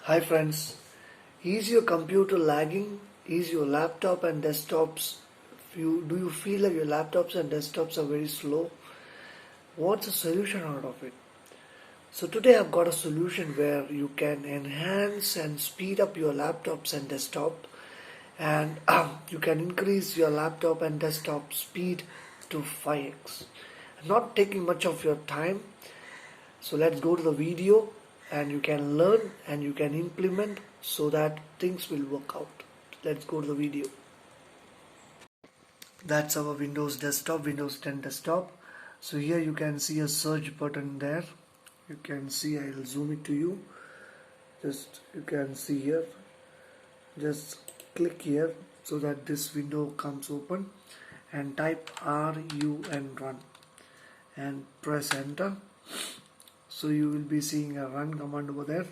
Hi friends, is your computer lagging? Is your laptop and desktops, do you feel like your laptops and desktops are very slow? What's the solution out of it? So today I've got a solution where you can enhance and speed up your laptops and desktop, and you can increase your laptop and desktop speed to 5x. Not taking much of your time, so let's go to the video and you can learn and you can implement so that things will work out. Let's go to the video. That's our Windows desktop, Windows 10 desktop. So here you can see a search button there. You can see, I'll zoom it to you. Just you can see here. Just click here so that this window comes open and type RUN run and press enter. So you will be seeing a run command over there.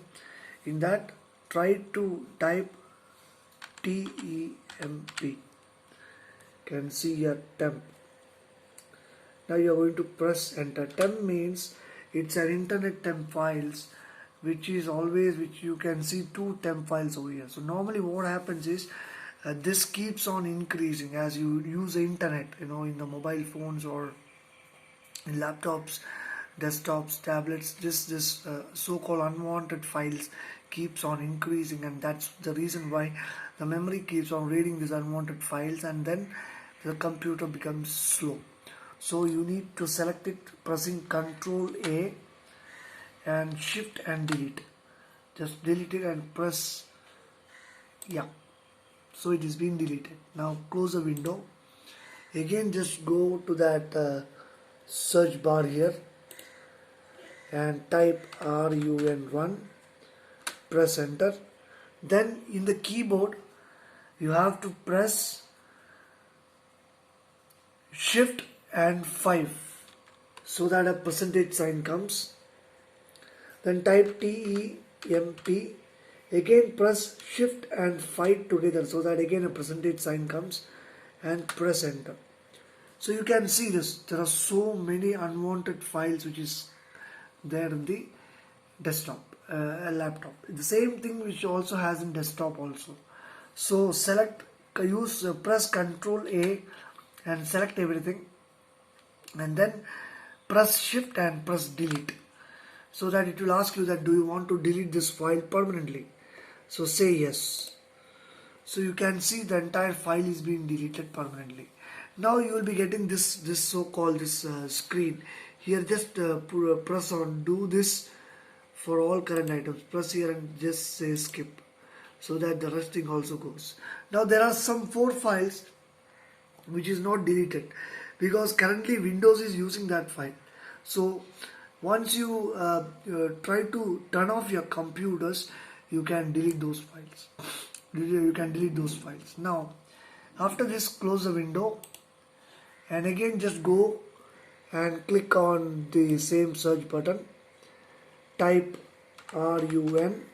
In that, try to type TEMP. Can see your temp. Now you are going to press enter. Temp means it's an internet temp files, which you can see two temp files over here. So normally what happens is this keeps on increasing as you use the internet, in the mobile phones or in laptops, desktops, tablets. This so-called unwanted files keeps on increasing, and that's the reason why the memory keeps on reading these unwanted files, and then the computer becomes slow. So you need to select it pressing Ctrl A and Shift and delete. Just delete it and press, yeah. So it is being deleted. Now close the window. Again just go to that search bar here and type RUN, press enter. Then in the keyboard you have to press Shift and 5 so that a percentage sign comes. Then type TEMP. Again press Shift and 5 together so that again a percentage sign comes, and press enter. So you can see this. There are so many unwanted files which is there in the desktop, laptop. The same thing which also has in desktop also. So press Ctrl A and select everything, and then press Shift and press delete, so that it will ask you that do you want to delete this file permanently. So say yes. So you can see the entire file is being deleted permanently. Now you will be getting this so-called screen here. Just press on do this for all current items. Press here and just say skip, so that the rest thing also goes. Now there are some 4 files which is not deleted because currently Windows is using that file. So once you try to turn off your computers, you can delete those files. You can delete those files. Now after this, close the window and again just go and click on the same search button, type RUN,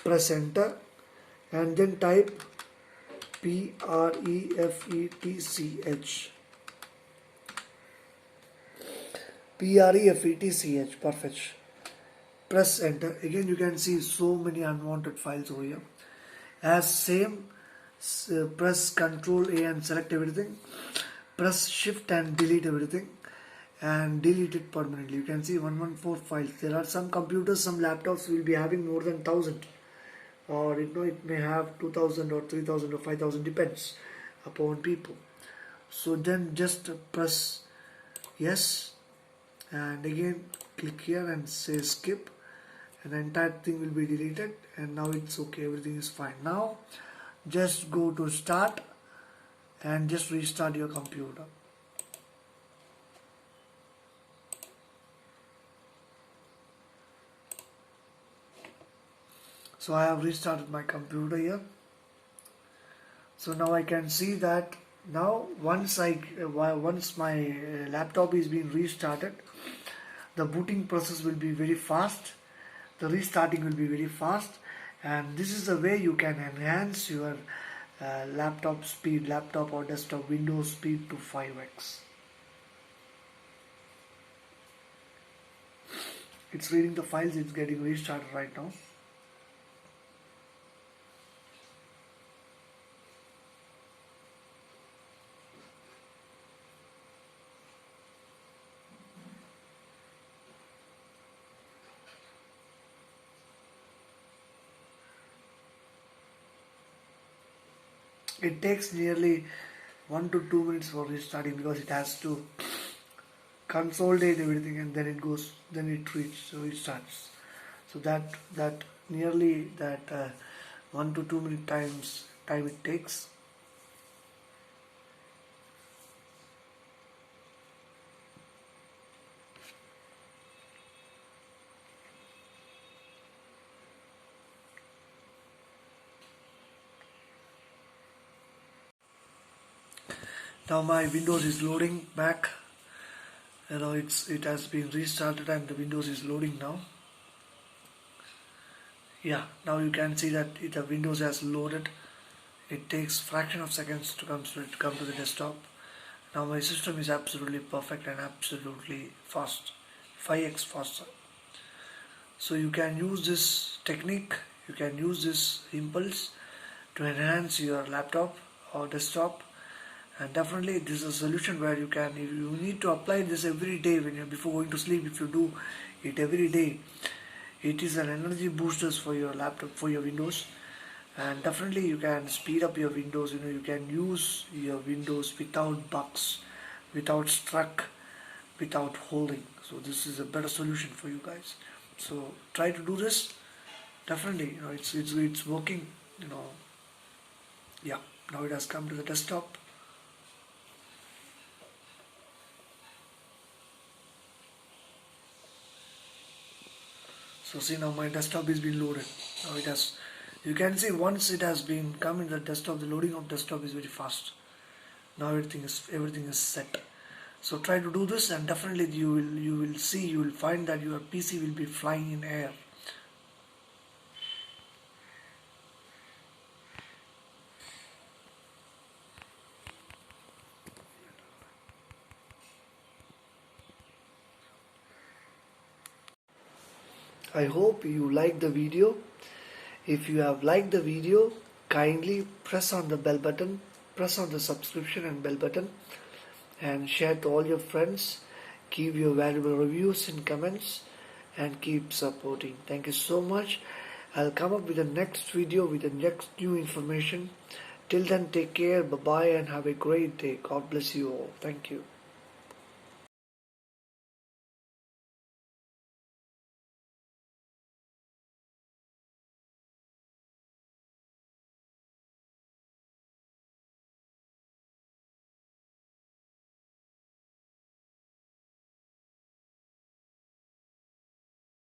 press enter, and then type PREFETCH. PREFETCH, perfect. Press enter. Again you can see so many unwanted files over here. As same, press Ctrl A and select everything. Press Shift and delete everything and delete it permanently. You can see 114 files. There are some computers, some laptops will be having more than 1000, or it may have 2000 or 3000 or 5000, depends upon people. So then just press yes and again click here and say skip, and the entire thing will be deleted, and now it's okay, everything is fine. Now just go to start and just restart your computer. So I have restarted my computer here. So now I can see that now once my laptop is being restarted, the booting process will be very fast, the restarting will be very fast, and this is the way you can enhance your laptop or desktop Windows speed to 5x. It's reading the files, it's getting restarted right now. It takes nearly 1 to 2 minutes for restarting because it has to consolidate everything and then it restarts. So that nearly that 1 to 2 minute time it takes. Now my Windows is loading back. It has been restarted and the Windows is loading now. Yeah, now you can see that the Windows has loaded. It takes fraction of seconds to come to the desktop. Now my system is absolutely perfect and absolutely fast, 5x faster. So you can use this technique, you can use this impulse to enhance your laptop or desktop. And definitely this is a solution where you need to apply this every day before going to sleep. If you do it every day, it is an energy boosters for your laptop, for your Windows. And definitely you can speed up your Windows. You can use your Windows without bugs, without struck, without holding. So this is a better solution for you guys. So try to do this. Definitely, it's working. Yeah. Now it has come to the desktop. So see, now my desktop is being loaded. Now it has, you can see once it has been come in the desktop, the loading of desktop is very fast. Now everything is set. So try to do this and definitely you will find that your PC will be flying in air. I hope you liked the video. If you have liked the video, kindly press on the bell button, press on the subscription and bell button, and share to all your friends. Give your valuable reviews in comments and keep supporting. Thank you so much. I'll come up with the next video with the next new information. Till then, take care, bye bye, and have a great day. God bless you all. Thank you.